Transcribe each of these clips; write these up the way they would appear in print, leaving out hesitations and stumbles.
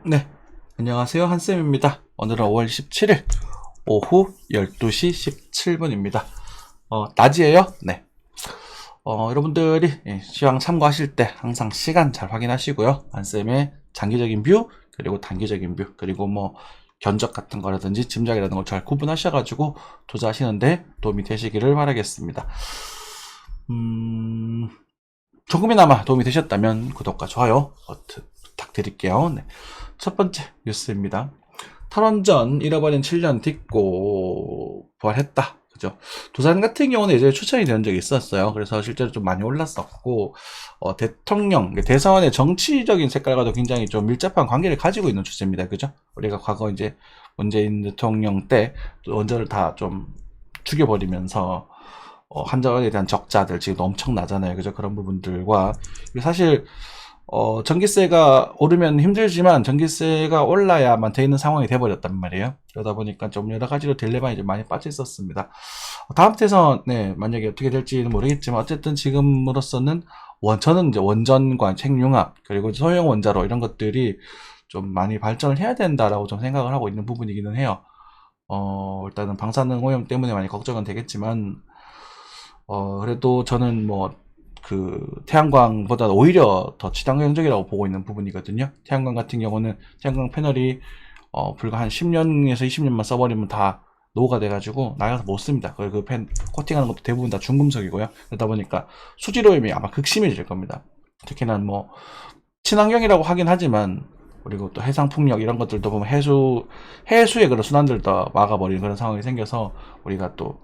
네, 안녕하세요. 한쌤입니다. 오늘은 5월 17일 오후 12시 17분입니다. 낮이에요. 네. 여러분들이 시황 참고하실 때 항상 시간 잘 확인하시고요. 한쌤의 장기적인 뷰, 그리고 단기적인 뷰, 그리고 뭐 견적 같은 거라든지 짐작이라는 걸 잘 구분하셔가지고 투자하시는데 도움이 되시기를 바라겠습니다. 조금이나마 도움이 되셨다면 구독과 좋아요 버튼 부탁드릴게요. 네. 첫 번째 뉴스입니다. 탈원전 잃어버린 7년 딛고 부활했다. 그죠? 두산 같은 경우는 예전에 추천이 된 적이 있었어요. 그래서 실제로 좀 많이 올랐었고, 대통령, 대선의 정치적인 색깔과도 굉장히 좀 밀접한 관계를 가지고 있는 주제입니다. 그죠? 우리가 과거 이제 문재인 대통령 때 원전을 다 좀 죽여버리면서, 한전에 대한 적자들 지금 엄청 나잖아요. 그죠? 그런 부분들과, 사실, 전기세가 오르면 힘들지만 전기세가 올라야만 돼 있는 상황이 돼버렸단 말이에요. 그러다 보니까 좀 여러 가지로 딜레마에 좀 많이 빠져 있었습니다. 다음 대선, 네, 만약에 어떻게 될지는 모르겠지만 어쨌든 지금으로서는 저는 이제 원전과 핵융합, 그리고 소형 원자로 이런 것들이 좀 많이 발전을 해야 된다라고 좀 생각을 하고 있는 부분이기는 해요. 일단은 방사능 오염 때문에 많이 걱정은 되겠지만, 그래도 저는 뭐, 태양광보다 오히려 더 친환경적이라고 보고 있는 부분이거든요. 태양광 같은 경우는 태양광 패널이, 불과 한 10년에서 20년만 써버리면 다 노후가 돼가지고 나가서 못 씁니다. 코팅하는 것도 대부분 다 중금속이고요. 그러다 보니까 수질오염이 아마 극심해질 겁니다. 특히나 뭐, 친환경이라고 하긴 하지만, 그리고 또 해상풍력 이런 것들도 보면 해수의 그런 순환들도 막아버리는 그런 상황이 생겨서 우리가 또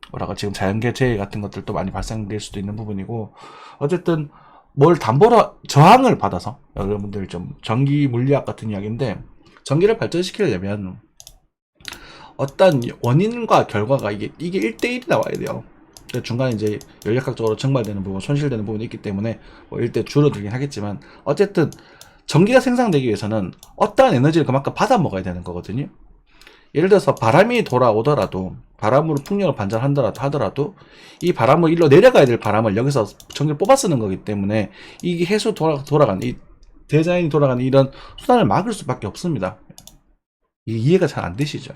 뭐라고 지금 자연계 재해 같은 것들도 많이 발생될 수도 있는 부분이고, 어쨌든 뭘 담보로 저항을 받아서 여러분들 좀 전기 물리학 같은 이야기인데, 전기를 발전시키려면 어떤 원인과 결과가 이게 1대1이 나와야 돼요. 중간에 이제 연력학적으로 증발되는 부분, 손실되는 부분이 있기 때문에 뭐 1대 줄어들긴 하겠지만, 어쨌든 전기가 생산되기 위해서는 어떠한 에너지를 그만큼 받아 먹어야 되는 거거든요. 예를 들어서 바람이 돌아오더라도, 바람으로 풍력을 하더라도 이 바람을 일로 내려가야 될 바람을 여기서 전기를 뽑아 쓰는 거기 때문에 이게 돌아가는 이 디자인이 돌아가는 이런 순환을 막을 수밖에 없습니다. 이게 이해가 잘 안 되시죠?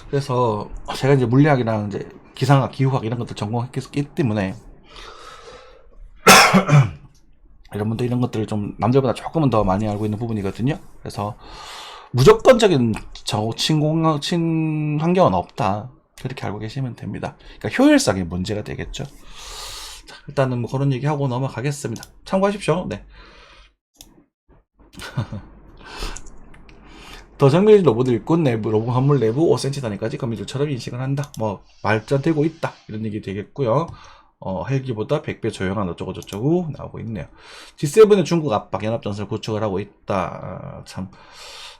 그래서 제가 이제 물리학이랑 이제 기상학, 기후학 이런 것들 전공했기 때문에 여러분들 이런 것들을 좀 남들보다 조금은 더 많이 알고 있는 부분이거든요. 그래서 무조건적인 친환경은 없다. 그렇게 알고 계시면 됩니다. 그러니까 효율성이 문제가 되겠죠. 자, 일단은 뭐 그런 얘기 하고 넘어가겠습니다. 참고하십시오. 네. 더 정밀 로봇 일꾼 내부 로봇 건물 내부 5cm 단위까지 거미줄처럼 인식을 한다. 뭐 발전되고 있다. 이런 얘기 되겠고요. 헬기보다 100배 조용한 어쩌고저쩌고 나오고 있네요. G7의 중국 압박 연합전선을 구축을 하고 있다. 참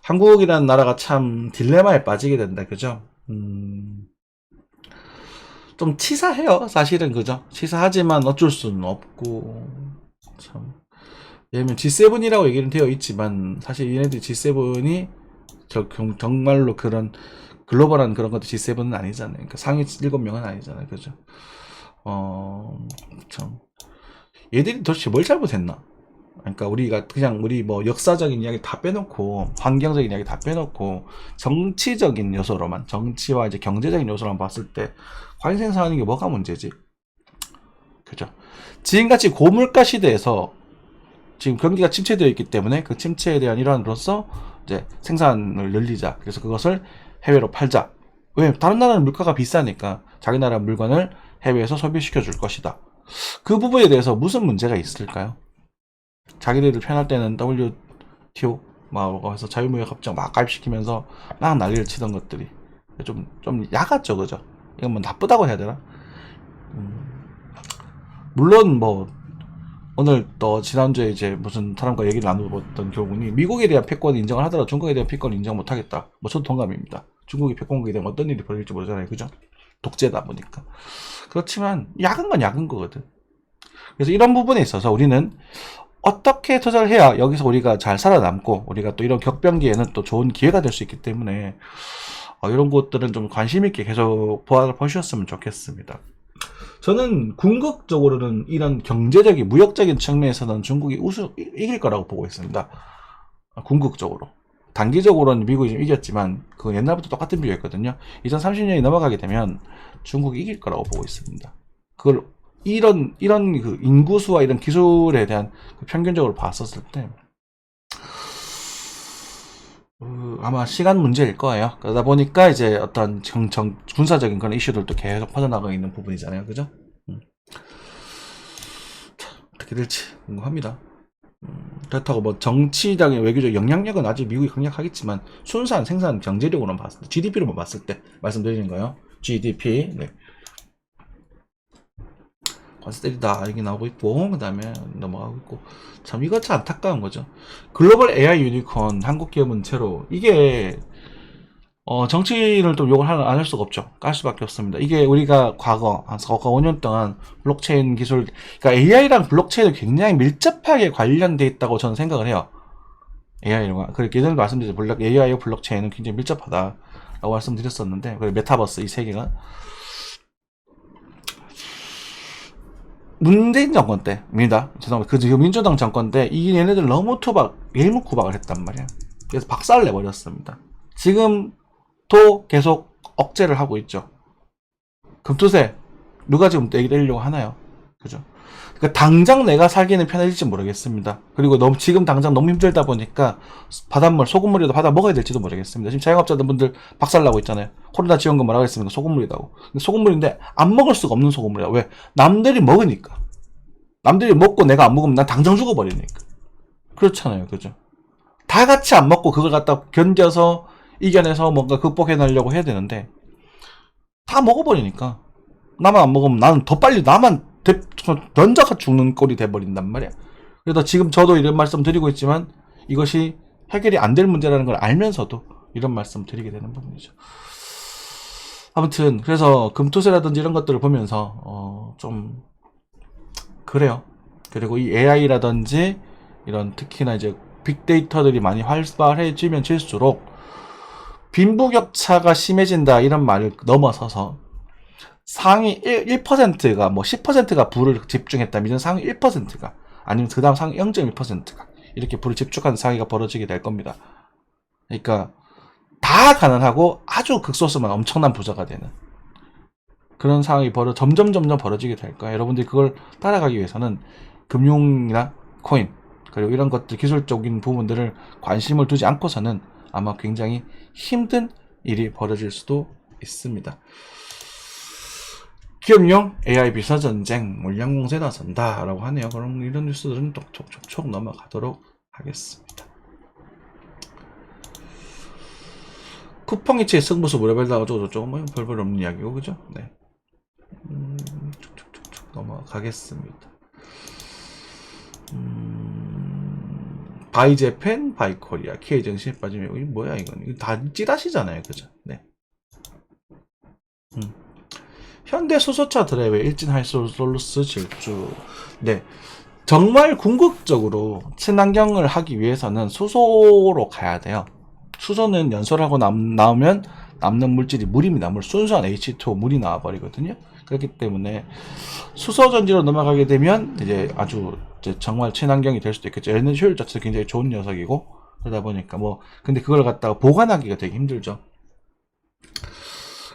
한국이라는 나라가 참 딜레마에 빠지게 된다. 그죠? 좀 치사해요. 사실은 그죠? 치사하지만 어쩔 수는 없고 참. 왜냐면 G7이라고 얘기는 되어 있지만 사실 얘네들 G7이 정말로 그런 글로벌한 그런 것도 G7은 아니잖아요. 그러니까 상위 7명은 아니잖아요. 그죠? 참. 얘들이 도대체 뭘 잘못했나? 그러니까 우리 뭐 역사적인 이야기 다 빼놓고, 환경적인 이야기 다 빼놓고, 정치적인 요소로만, 정치와 이제 경제적인 요소로만 봤을 때, 과일 생산하는 게 뭐가 문제지? 그죠? 지금같이 고물가 시대에서 지금 경기가 침체되어 있기 때문에 그 침체에 대한 일환으로서 이제 생산을 늘리자. 그래서 그것을 해외로 팔자. 왜? 다른 나라는 물가가 비싸니까 자기 나라 물건을 해외에서 소비시켜 줄 것이다. 그 부분에 대해서 무슨 문제가 있을까요? 자기들이 편할 때는 WTO 막 해서 자유무역협정 막 가입시키면서 막 난리를 치던 것들이 좀 야갔죠, 그죠? 이건 뭐 나쁘다고 해야 되나? 물론 뭐 오늘 또 지난주에 이제 무슨 사람과 얘기를 나눠봤던 교훈이, 미국에 대한 패권을 인정을 하더라도 중국에 대한 패권을 인정 못하겠다. 뭐 저도 동감입니다. 중국이 패권국이 되면 어떤 일이 벌어질지 모르잖아요, 그죠? 독재다 보니까. 그렇지만 약은 건 약은 거거든. 그래서 이런 부분에 있어서 우리는 어떻게 투자를 해야 여기서 우리가 잘 살아남고, 우리가 또 이런 격변기에는 또 좋은 기회가 될 수 있기 때문에 이런 것들은 좀 관심 있게 계속 보셨으면 좋겠습니다. 저는 궁극적으로는 이런 경제적인 무역적인 측면에서는 중국이 이길 거라고 보고 있습니다. 궁극적으로. 단기적으로는 미국이 좀 이겼지만 그건 옛날부터 똑같은 비교였거든요. 2030년이 넘어가게 되면 중국이 이길 거라고 보고 있습니다. 그걸 이런 그 인구수와 이런 기술에 대한 그 평균적으로 봤었을 때 아마 시간 문제일 거예요. 그러다 보니까 이제 어떤 군사적인 그런 이슈들도 계속 퍼져나가고 있는 부분이잖아요. 그죠? 자, 어떻게 될지 궁금합니다. 그렇다고 뭐 정치적인 외교적 영향력은 아직 미국이 강력하겠지만 순수한 생산 경제력으로만 봤을 때 GDP로만 봤을 때 말씀드리는 거예요. GDP 네. 관세 때리다 얘기 나오고 있고 그 다음에 넘어가고 있고 참 이거 참 안타까운 거죠. 글로벌 AI 유니콘 한국 기업은 제로 이게 정치인을 또 욕을 안 할 수가 없죠. 깔 수밖에 없습니다. 이게 우리가 과거, 한 5년 동안 블록체인 기술, 그러니까 AI랑 블록체인이 굉장히 밀접하게 관련돼 있다고 저는 생각을 해요. AI랑. 그렇게 예전에 말씀드렸죠. AI와 블록체인은 굉장히 밀접하다라고 말씀드렸었는데, 그리고 메타버스 이 세 개가. 문재인 정권 때입니다. 죄송합니다. 그 민주당 정권 때, 이 얘네들 너무 예무구박을 했단 말이에요. 그래서 박살을 내버렸습니다. 지금, 또 계속 억제를 하고 있죠. 금투세 누가 지금 내리려고 하나요? 그죠? 그러니까 당장 내가 살기는 편해질지 모르겠습니다. 그리고 지금 당장 너무 힘들다 보니까 바닷물, 소금물이라도 받아 먹어야 될지도 모르겠습니다. 지금 자영업자분들 박살나고 있잖아요. 코로나 지원금 뭐라고 했습니까? 소금물이라고. 소금물인데 안 먹을 수가 없는 소금물이야. 왜? 남들이 먹으니까. 남들이 먹고 내가 안 먹으면 난 당장 죽어버리니까. 그렇잖아요. 그죠? 다 같이 안 먹고 그걸 갖다 견뎌서 이겨내서 뭔가 극복해내려고 해야 되는데 다 먹어버리니까 나만 안 먹으면 나는 더 빨리 나만 연자가 죽는 꼴이 돼버린단 말이야. 그래서 지금 저도 이런 말씀 드리고 있지만 이것이 해결이 안 될 문제라는 걸 알면서도 이런 말씀 드리게 되는 부분이죠. 아무튼 그래서 금투세라든지 이런 것들을 보면서 좀 그래요. 그리고 이 AI라든지 이런 특히나 이제 빅데이터들이 많이 활발해지면 질수록 빈부격차가 심해진다 이런 말을 넘어서서 상위 1%가 뭐 10%가 부를 집중했다면 상위 1%가 아니면 그 다음 상위 0.1%가 이렇게 부를 집중하는 상위가 벌어지게 될 겁니다. 그러니까 다 가난하고 아주 극소수만 엄청난 부자가 되는 그런 상황이 점점 벌어지게 될 거예요. 여러분들이 그걸 따라가기 위해서는 금융이나 코인 그리고 이런 것들 기술적인 부분들을 관심을 두지 않고서는 아마 굉장히 힘든 일이 벌어질 수도 있습니다. 기업용 AI 비서전쟁 물량 공세에 나선다 라고 하네요. 그럼 이런 뉴스들은 촉촉촉 넘어가도록 하겠습니다. 쿠팡이체의 승부수 무료별다 어쩌고저쩌고 뭐 별별 없는 이야기고 그죠? 네. 촉촉촉촉 넘어가겠습니다. 바이제펜, 바이코리아, K정신에 빠지면 이게 뭐야 이건? 이거 다 찌라시잖아요, 그죠? 네. 현대 수소차 드라이브 일진 하이솔루스 질주. 네. 정말 궁극적으로 친환경을 하기 위해서는 수소로 가야 돼요. 수소는 연소하고 나오면 남는 물질이 물입니다. 순수한 H2O 물이 나와버리거든요. 그렇기 때문에 수소 전지로 넘어가게 되면 이제 아주 이제 정말 친환경이 될 수도 있겠죠. 에너지 효율 자체도 굉장히 좋은 녀석이고 그러다 보니까 근데 그걸 갖다가 보관하기가 되게 힘들죠.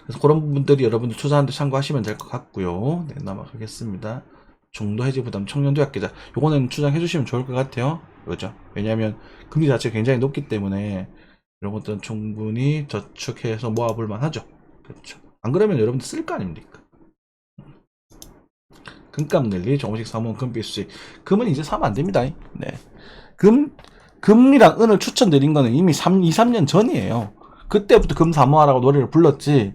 그래서 그런 부분들이 여러분들 투자하는데 참고하시면 될 것 같고요. 네, 넘어가겠습니다. 중도 해지 부담 청년도 약계자. 요거는 추정해 주시면 좋을 것 같아요. 그죠? 왜냐하면 금리 자체가 굉장히 높기 때문에 이런 것들은 충분히 저축해서 모아볼 만하죠. 그렇죠. 안 그러면 여러분들 쓸 거 아닙니까? 금값 늘리 조금씩 사모은 금빛 수익. 금은 이제 사면 안 됩니다. 네. 금이랑 은을 추천드린 거는 이미 2, 3년 전이에요. 그때부터 금 사모하라고 노래를 불렀지.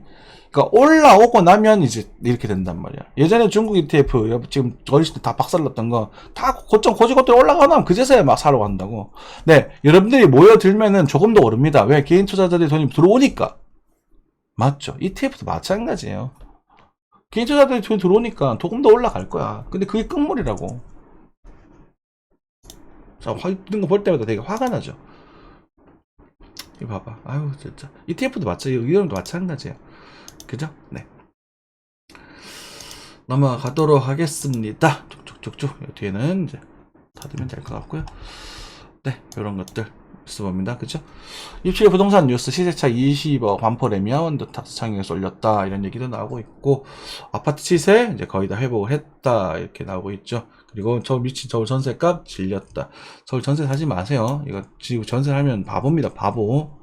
그러니까 올라오고 나면 이제 이렇게 된단 말이야. 예전에 중국 ETF 지금 어리실 때 다 박살났던 거 다 고점 고지고점 올라가고 나면 그제서야 막 사러 간다고. 네, 여러분들이 모여들면은 조금 더 오릅니다. 왜? 개인 투자자들이 돈이 들어오니까. 맞죠? ETF도 마찬가지예요. 개인 투자자들이 돈이 들어오니까 조금 더 올라갈 거야. 근데 그게 끝물이라고. 자, 이런 거 볼 때마다 되게 화가 나죠. 이거 봐봐. 아유, 진짜. ETF도 마찬가지예요. 이런도 마찬가지예요. 그죠? 네. 넘어가도록 하겠습니다. 쭉쭉쭉쭉. 뒤에는 이제 닫으면 될 것 같고요. 네, 이런 것들 노티스봅니다. 그죠? 입실 부동산 뉴스 시세차 20억 반포레미아 원더탁스 창역에서 올렸다 이런 얘기도 나오고 있고, 아파트 시세 이제 거의 다 회복을 했다 이렇게 나오고 있죠. 그리고 미친 서울 전세값 질렸다. 서울 전세 사지 마세요. 이거 지금 전세 하면 바보입니다. 바보.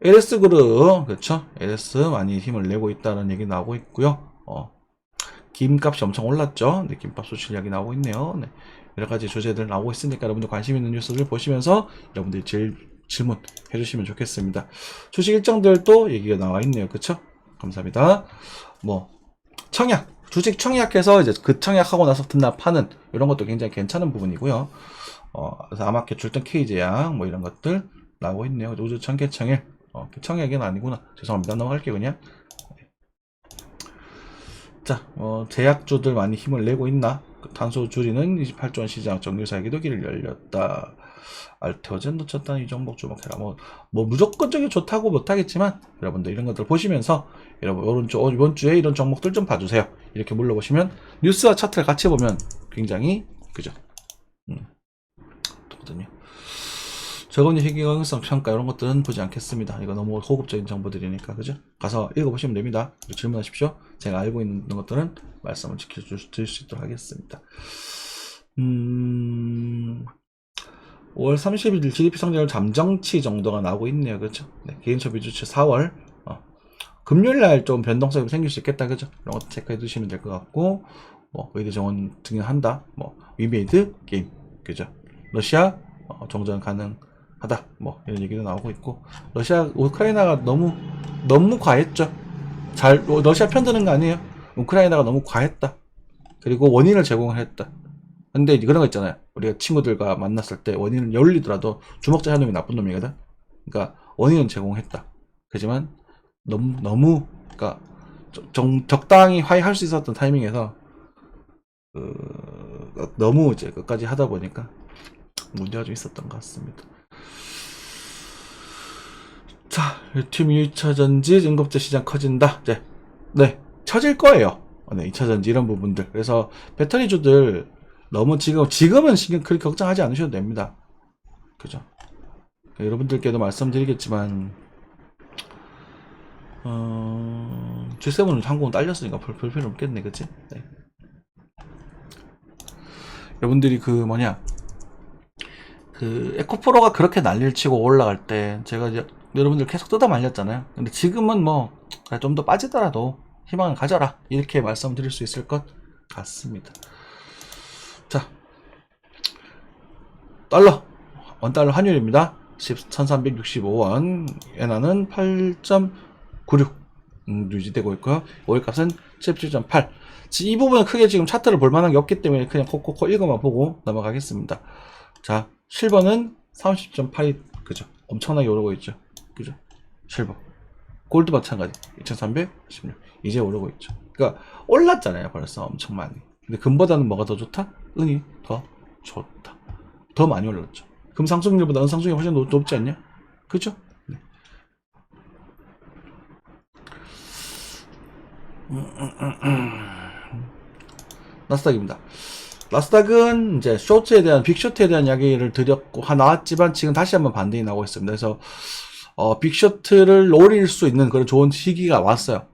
LS 그룹, 그렇죠? LS 많이 힘을 내고 있다는 얘기 나오고 있고요. 김값이 엄청 올랐죠. 네, 김밥 수출 이야기 나오고 있네요. 네, 여러 가지 주제들 나오고 있으니까 여러분들 관심 있는 뉴스를 보시면서 여러분들이 제일 질문 해주시면 좋겠습니다. 주식 일정들도 얘기가 나와 있네요. 그쵸? 감사합니다. 청약. 주식 청약해서 이제 그 청약하고 나서 등납하는 이런 것도 굉장히 괜찮은 부분이고요. 그래서 아마켓 줄등 K제약 이런 것들 나오고 있네요. 우주 청계청일. 청약은 아니구나. 죄송합니다. 넘어갈게요, 그냥. 자, 제약주들 많이 힘을 내고 있나? 탄소 줄이는 28조 원 시장 정유사에게도 길을 열렸다. 알테오젠 놓쳤다는 이 종목 주목해라. 무조건적인 좋다고 못하겠지만, 여러분들 이런 것들 보시면서, 여러분, 이번 주에 이런 종목들 좀 봐주세요. 이렇게 물러보시면, 뉴스와 차트를 같이 보면 굉장히, 그죠? 좋거든요. 저건 희귀성성 평가 이런 것들은 보지 않겠습니다. 이거 너무 고급적인 정보들이니까, 그죠? 가서 읽어보시면 됩니다. 질문하십시오. 제가 알고 있는 것들은 말씀을 드릴 수 있도록 하겠습니다. 5월 30일 GDP 성장률 잠정치 정도가 나오고 있네요. 그죠? 네, 개인소비 주체 4월. 금요일날 좀 변동성이 생길 수 있겠다. 그죠? 이런 것도 체크해 두시면 될 것 같고, 의대 정원 증명한다. 위메이드 게임. 그죠? 러시아, 종전 가능하다. 이런 얘기도 나오고 있고, 러시아, 우크라이나가 너무 과했죠. 러시아 편드는 거 아니에요. 우크라이나가 너무 과했다. 그리고 원인을 제공을 했다. 근데 그런 거 있잖아요. 우리가 친구들과 만났을 때 원인을 열리더라도 주먹질 하는 놈이 나쁜 놈이거든. 그러니까 원인은 제공했다. 그렇지만 너무 그러니까 적당히 화해할 수 있었던 타이밍에서 너무 이제 끝까지 하다 보니까 문제가 좀 있었던 것 같습니다. 자, 리튬 2차전지 응급제 시장 커진다. 네, 쳐질 거예요. 네, 2차전지 이런 부분들. 그래서 배터리주들 너무 지금은 신경 그렇게 걱정하지 않으셔도 됩니다. 그죠? 여러분들께도 말씀드리겠지만, G7은 항공은 딸렸으니까 별 필요 없겠네, 그치? 네. 여러분들이 에코프로가 그렇게 난리를 치고 올라갈 때, 제가 이제 여러분들 계속 뜯어 말렸잖아요. 근데 지금은 좀 더 빠지더라도 희망을 가져라. 이렇게 말씀드릴 수 있을 것 같습니다. 자, 원달러 환율입니다. 1365원, 엔화는 8.96 유지되고 있고요. 오일값은 17.8. 이 부분은 크게 지금 차트를 볼 만한 게 없기 때문에 그냥 콕콕콕 읽어만 보고 넘어가겠습니다. 자, 실버는 30.82, 그죠? 엄청나게 오르고 있죠. 그죠? 실버. 골드 마찬가지. 2316. 이제 오르고 있죠. 그러니까 올랐잖아요. 벌써 엄청 많이. 근데 금보다는 뭐가 더 좋다? 은이 더 좋다. 더 많이 올랐죠. 금 상승률보다 은 상승률이 훨씬 높지 않냐? 그죠? 네. 나스닥입니다. 나스닥은 이제 빅쇼트에 대한 이야기를 드렸고 나왔지만 지금 다시 한번 반등이 나오고 있습니다. 그래서 빅쇼트를 노릴 수 있는 그런 좋은 시기가 왔어요.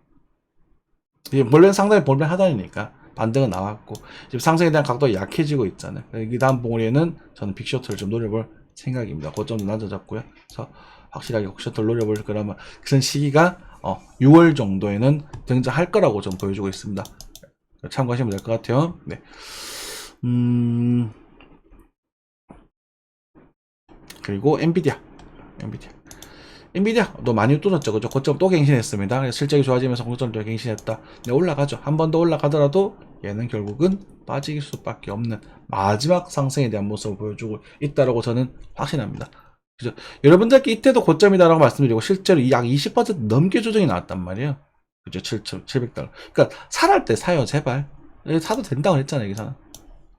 원래는 상당히 볼만하다니까 반등은 나왔고 지금 상승에 대한 각도가 약해지고 있잖아요. 이 다음 봉우리에는 저는 빅쇼트를 좀 노려볼 생각입니다. 고점도 낮아졌고요. 그래서 확실하게 빅쇼트를 노려볼 그런 시기가 6월 정도에는 등장할 거라고 좀 보여주고 있습니다. 참고하시면 될 것 같아요. 네. 그리고 엔비디아도 많이 뚫었죠. 그죠? 고점 또 갱신했습니다. 그래서 실적이 좋아지면서 고점도 갱신했다. 네, 올라가죠. 한 번 더 올라가더라도 얘는 결국은 빠질 수밖에 없는 마지막 상승에 대한 모습을 보여주고 있다라고 저는 확신합니다. 그죠? 여러분들께 이때도 고점이다라고 말씀드리고 실제로 약 20% 넘게 조정이 나왔단 말이에요. 그죠? 700달러. 그러니까 살할 때 사요, 제발. 사도 된다고 했잖아요, 여기서는.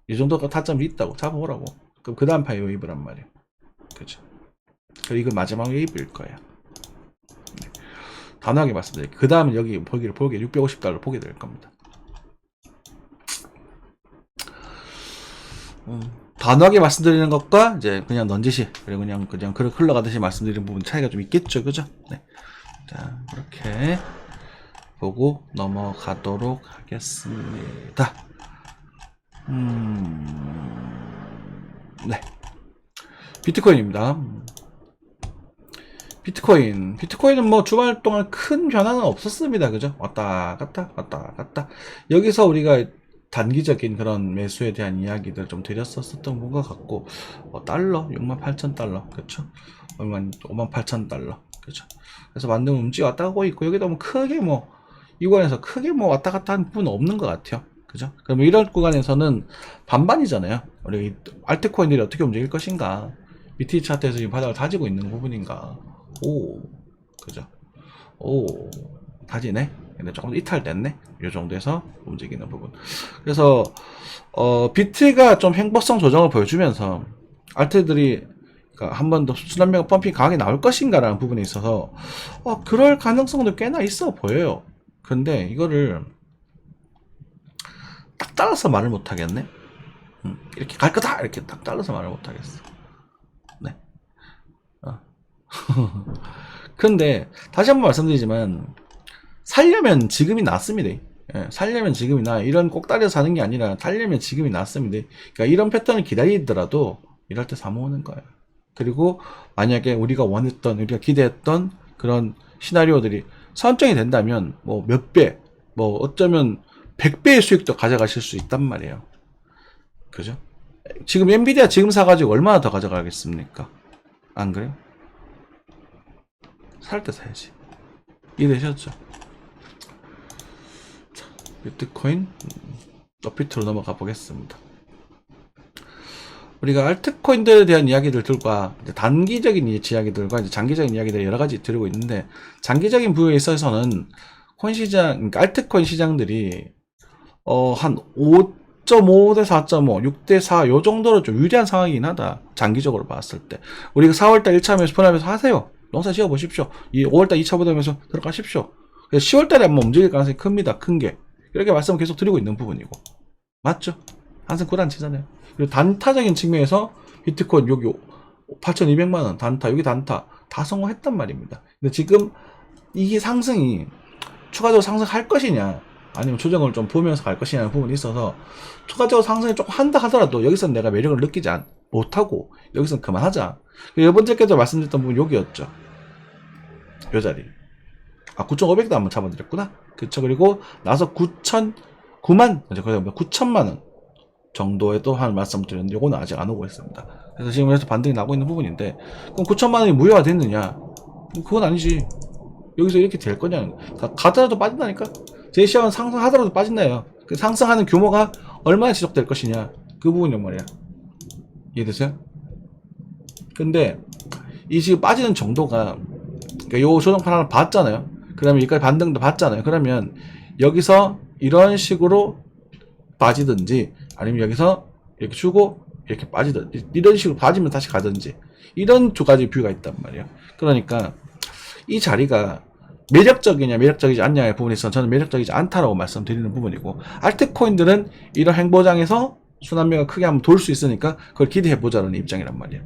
이 정도가 타점이 있다고 잡아보라고. 그럼 그 다음 파이 웨이브란 말이에요. 그죠? 그리고 이건 마지막 웨이브일 거예요. 네. 단호하게 말씀드릴게요. 그 다음은 여기 보게 650달러 보게 될 겁니다. 단호하게 말씀드리는 것과 이제 그냥 넌지시 그리고 그냥 흘러가듯이 말씀드리는 부분 차이가 좀 있겠죠, 그죠? 네. 자, 그렇게 보고 넘어가도록 하겠습니다. 네. 비트코인입니다. 비트코인은 뭐 주말 동안 큰 변화는 없었습니다. 그죠? 왔다 갔다. 여기서 우리가 단기적인 그런 매수에 대한 이야기들 좀 드렸었던 것 같고, 달러, 68,000달러. 그쵸? 58,000달러. 그죠? 그래서 만등 움직여 왔다 가고 있고, 여기도 뭐 크게 뭐, 이 구간에서 크게 뭐 왔다 갔다 하는 부분은 없는 것 같아요. 그죠? 그럼 이런 구간에서는 반반이잖아요. 우리 알트코인들이 어떻게 움직일 것인가? BT 차트에서 지금 바닥을 다지고 있는 부분인가? 오, 그죠? 오, 다지네? 근데 조금 이탈됐네? 이 정도에서 움직이는 부분. 그래서, 비트가 좀 행보성 조정을 보여주면서, 알트들이, 그러니까 한 번 더 순환매가 펌핑 강하게 나올 것인가라는 부분에 있어서, 그럴 가능성도 꽤나 있어 보여요. 근데 이거를, 딱 잘라서 말을 못하겠네? 이렇게 갈 거다! 이렇게 딱 잘라서 말을 못하겠어. 네. 근데 다시 한번 말씀드리지만 살려면 지금이 낫습니다. 예, 살려면 지금이 나. 이런 꼭다리에서 사는 게 아니라 살려면 지금이 낫습니다. 그러니까 이런 패턴을 기다리더라도 이럴 때 사모으는 거예요. 그리고 만약에 우리가 원했던, 우리가 기대했던 그런 시나리오들이 선정이 된다면 뭐 몇 배, 뭐 어쩌면 100배의 수익도 가져가실 수 있단 말이에요. 그죠? 지금 엔비디아 지금 사가지고 얼마나 더 가져가겠습니까? 안 그래요? 살 때 사야지. 이해되셨죠? 자, 비트코인 너피트로 넘어가 보겠습니다. 우리가 알트코인들에 대한 이야기들과 단기적인 이야기들과 이제 장기적인 이야기들 여러 가지 드리고 있는데, 장기적인 부분에 있어서는 코인 시장, 그러니까 알트코인 시장들이 한 5.5 대 4.5, 6 대 4 요 정도로 좀 유리한 상황이긴 하다. 장기적으로 봤을 때. 우리가 4월달 1차 매수 분할매수 하세요. 농사 지어 보십시오. 이 5월달 2차 분할매수 들어가십시오. 10월달에 한번 움직일 가능성이 큽니다. 큰 게. 이렇게 말씀을 계속 드리고 있는 부분이고. 맞죠? 항상 구란치잖아요. 그리고 단타적인 측면에서 비트코인 여기 8,200만원 단타, 여기 단타 다 성공했단 말입니다. 근데 지금 이게 상승이 추가적으로 상승할 것이냐, 아니면 조정을 좀 보면서 갈 것이냐는 부분이 있어서, 추가적으로 상승이 조금 한다 하더라도 여기서는 내가 매력을 느끼지 못하고 여기서는 그만하자. 여러분들께서 말씀드렸던 부분 여기였죠. 요 자리. 9,500도 한번 잡아드렸구나. 그쵸. 그리고 나서 9천만원 정도에 또 한 말씀드렸는데, 요거는 아직 안 오고 있습니다. 그래서 지금 그래서 반등이 나고 있는 부분인데, 그럼 9천만원이 무효화 됐느냐? 그건 아니지. 여기서 이렇게 될 거냐? 가더라도 빠진다니까? 제시어는 상승하더라도 빠진다요. 그 상승하는 규모가 얼마나 지속될 것이냐? 그 부분이란 말이야. 이해되세요? 근데 이 지금 빠지는 정도가, 그러니까 요 조정판 하나 봤잖아요. 그러면 여기까지 반등도 봤잖아요. 그러면 여기서 이런 식으로 빠지든지, 아니면 여기서 이렇게 주고 이렇게 빠지든지, 이런 식으로 빠지면 다시 가든지, 이런 두 가지 뷰가 있단 말이에요. 그러니까 이 자리가 매력적이냐 매력적이지 않냐의 부분에서 저는 매력적이지 않다라고 말씀드리는 부분이고, 알트코인들은 이런 행보장에서 순환매가 크게 한번 돌 수 있으니까 그걸 기대해보자는 입장이란 말이에요.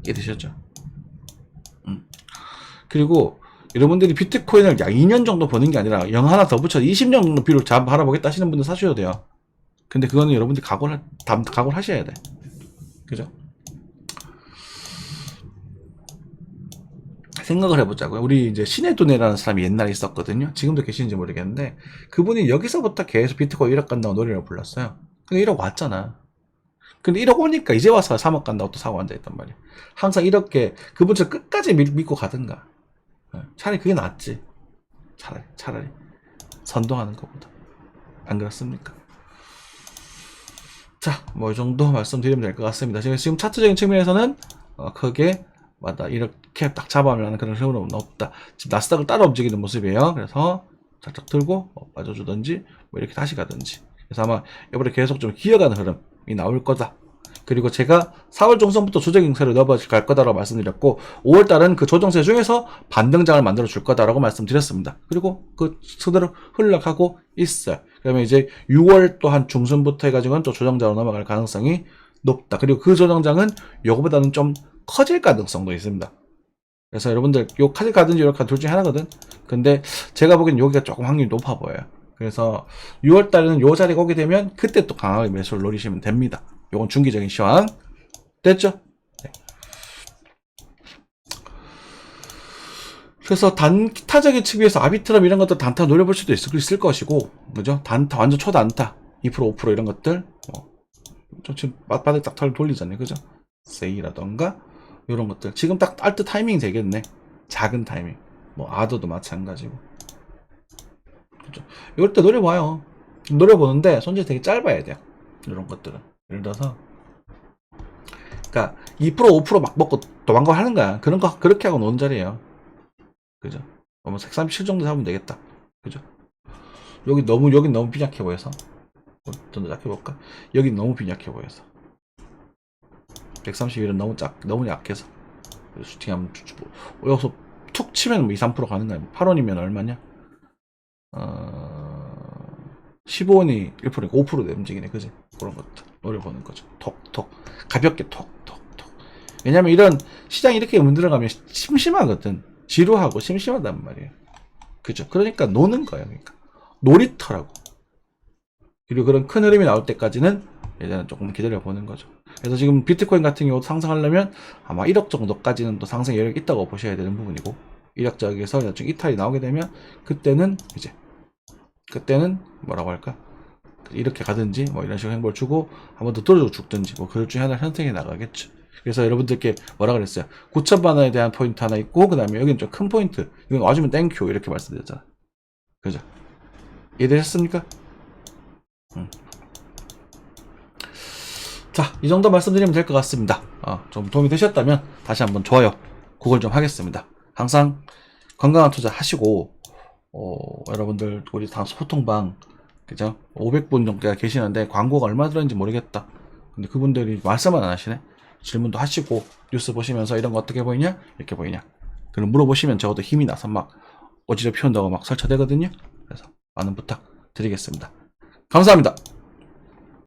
이해되셨죠? 그리고 여러분들이 비트코인을 약 2년 정도 버는 게 아니라 0 하나 더 붙여서 20년 정도 뷰를 바라보겠다 하시는 분들 사셔도 돼요. 근데 그거는 여러분들이 각오를 하셔야 돼. 그죠? 생각을 해보자고요. 우리 이제 신혜도네라는 사람이 옛날에 있었거든요. 지금도 계시는지 모르겠는데, 그분이 여기서부터 계속 비트코인 1억 간다고 노래를 불렀어요. 근데 1억 왔잖아. 근데 1억 오니까 이제 와서 3억 간다고 또 사고 앉아있단 말이야. 항상 이렇게 그분처럼 끝까지 믿고 가든가. 차라리 그게 낫지. 차라리 선동하는 것보다. 안 그렇습니까? 자, 뭐 이 정도 말씀드리면 될 것 같습니다. 지금 차트적인 측면에서는 크게 이렇게 딱 잡아하려는 그런 흐름은 없다. 지금 나스닥을 따라 움직이는 모습이에요. 그래서 살짝 들고 빠져주든지 뭐 이렇게 다시 가든지. 그래서 아마 이번에 계속 좀 기어가는 흐름이 나올 거다. 그리고 제가 4월 중순부터 조정 행세를 넣어갈 거다라고 말씀드렸고, 5월달은 그 조정세 중에서 반등장을 만들어 줄 거다라고 말씀드렸습니다. 그리고 그 그대로 흘러가고 있어요. 그러면 이제 6월 또 한 중순부터 해가지고는 또 조정장으로 넘어갈 가능성이 높다. 그리고 그 조정장은 요거보다는 좀 커질 가능성도 있습니다. 그래서 여러분들 요 카드 가든지 이렇게 둘 중에 하나거든. 근데 제가 보기엔 여기가 조금 확률이 높아 보여요. 그래서 6월달에는 요 자리가 오게 되면 그때 또 강하게 매수를 노리시면 됩니다. 요건 중기적인 시황 됐죠? 네. 그래서 단타적인 측면에서 아비트럼 이런 것들 단타 노려볼 수도 있을 것이고, 그죠? 단타 완전 초단타 2% 5% 이런 것들 좀 지금 맞바닥 딱 털 돌리잖아요, 그죠? 세이라던가 이런 것들 지금 딱 알트 타이밍이 되겠네. 작은 타이밍. 뭐 아더도 마찬가지고. 그죠? 이럴 때 노려봐요. 노려보는데 손질이 되게 짧아야 돼요. 이런 것들은. 예를 들어서 그러니까 2% 5%막 먹고 도망가 하는 거야. 그런 거 그렇게 하고 노는 자리예요. 그죠? 뭐 137 정도 잡으면 되겠다. 그죠? 여긴 너무 빈약해 보여서 좀 더 약해 볼까? 여긴 너무 빈약해 보여서 131은 너무 약해서 슈팅하면 여기서 툭 치면 뭐 2, 3% 가는 거야. 8원이면 얼마냐? 15원이 1%니까 5%대 움직이네. 그지? 그런 것도 노려보는 거죠. 톡톡 가볍게 톡톡톡. 왜냐면 이런 시장이 이렇게 문들어가면 심심하거든. 지루하고 심심하단 말이에요. 그죠? 그러니까 노는 거예요. 그러니까 놀이터라고. 그리고 그런 큰 흐름이 나올 때까지는 예전에 조금 기다려 보는 거죠. 그래서 지금 비트코인 같은 경우 상승하려면 아마 1억 정도까지는 또 상승 여력이 있다고 보셔야 되는 부분이고, 1억 쪽에서 나중에 이탈이 나오게 되면 그때는 뭐라고 할까? 이렇게 가든지 뭐 이런 식으로 행보를 주고 한 번 더 떨어지고 죽든지 뭐 그럴 중에 하나를 선택해 나가겠죠. 그래서 여러분들께 뭐라 그랬어요? 9,000만 원에 대한 포인트 하나 있고, 그 다음에 여기는 좀 큰 포인트, 이건 와주면 땡큐 이렇게 말씀드렸잖아. 그죠? 이해되셨습니까? 자, 이 정도 말씀드리면 될 것 같습니다. 좀 도움이 되셨다면 다시 한번 좋아요, 구글 좀 하겠습니다. 항상 건강한 투자 하시고, 여러분들 우리 다 소통방, 그죠? 500분 정도가 계시는데 광고가 얼마 들었는지 모르겠다. 근데 그분들이 말씀은 안 하시네. 질문도 하시고 뉴스 보시면서 이런 거 어떻게 보이냐? 이렇게 보이냐? 그럼 물어보시면 적어도 힘이 나서 막 어지럽히 온다고 막 설쳐대거든요. 그래서 많은 부탁 드리겠습니다. 감사합니다.